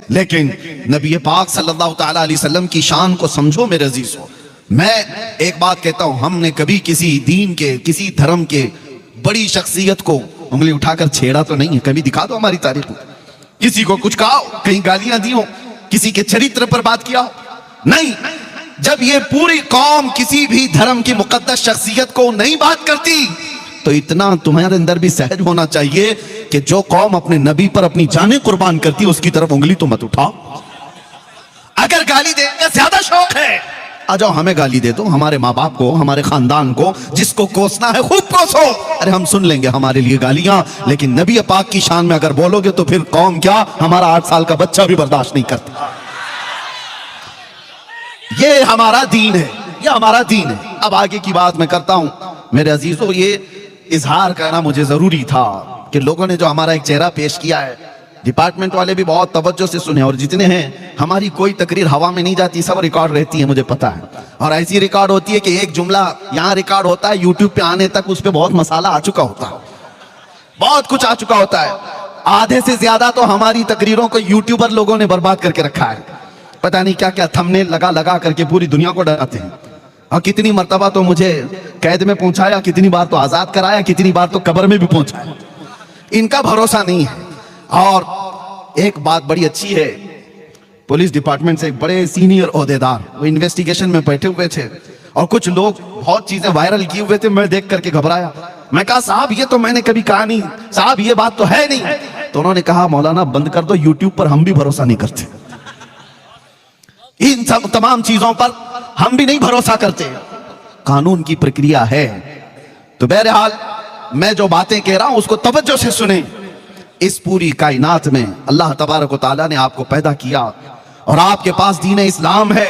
लेकिन नबी पाक सल्लल्लाहु ताला अलैहि वसल्लम की शान को समझो मेरे अजीजों। मैं एक बात कहता हूं, हमने कभी किसी दीन के, किसी धर्म के बड़ी शख्सियत को उंगली उठाकर छेड़ा तो नहीं है। कभी दिखा दो हमारी तारीख में, किसी को कुछ कहा हो, कहीं गालियां दी हो, किसी के चरित्र पर बात किया हो? नहीं। जब ये पूरी कौम किसी भी धर्म की मुकद्दस शख्सियत को नहीं बात करती, तो इतना तुम्हारे अंदर भी सहज होना चाहिए कि जो कौम अपने नबी पर अपनी जानें कुर्बान करती है उसकी तरफ उंगली तो मत उठाओ। अगर गाली देने का ज्यादा शौक है, आ जाओ हमें गाली दे दो, हमारे माँ बाप को, हमारे खानदान को, जिसको कोसना है खुद कोसो। अरे हम सुन लेंगे हमारे लिए गालियां, लेकिन नबी पाक की शान में अगर बोलोगे तो फिर कौम क्या, हमारा 8 साल का बच्चा भी बर्दाश्त नहीं करता। ये हमारा दीन है, ये हमारा दीन है। अब आगे की बात मैं करता हूं मेरे अजीजों। ये इजहार करना मुझे जरूरी था कि लोगों ने जो हमारा एक चेहरा पेश किया है, डिपार्टमेंट वाले भी बहुत तवज्जो से सुने, और जितने हैं, हमारी कोई तकरीर हवा में नहीं जाती, सब रिकॉर्ड रहती है, मुझे पता है। और ऐसी रिकॉर्ड होती है कि एक जुमला यहाँ रिकॉर्ड होता है, यूट्यूब पे आने तक उस पर बहुत मसाला आ चुका होता है, बहुत कुछ आ चुका होता है। आधे से ज्यादा तो हमारी तकरीरों को यूट्यूबर लोगों ने बर्बाद करके रखा है, पता नहीं क्या क्या थंबनेल लगा लगा करके पूरी दुनिया को डराते हैं। और कितनी मर्तबा तो मुझे कैद में पहुंचाया, कितनी बार तो आजाद कराया, कितनी बार तो कब्र में भी पहुंचाया। इनका भरोसा नहीं है। और एक बात बड़ी अच्छी है, पुलिस डिपार्टमेंट से एक बड़े सीनियर ओहदेदार वो इन्वेस्टिगेशन में बैठे हुए थे, और कुछ लोग बहुत चीजें वायरल किए हुए थे। मैं देख करके घबराया, मैं कहा साहब ये तो मैंने कभी कहा नहीं, साहब ये बात तो है नहीं। तो उन्होंने कहा मौलाना बंद कर दो, यूट्यूब पर हम भी भरोसा नहीं करते, इन सब तमाम चीजों पर हम भी नहीं भरोसा करते, कानून की प्रक्रिया है। तो बहरहाल मैं जो बातें कह रहा हूं उसको तवज्जो से सुने। इस पूरी कायनात में अल्लाह तबारक व तआला ने आपको पैदा किया और आपके पास दीन इस्लाम है।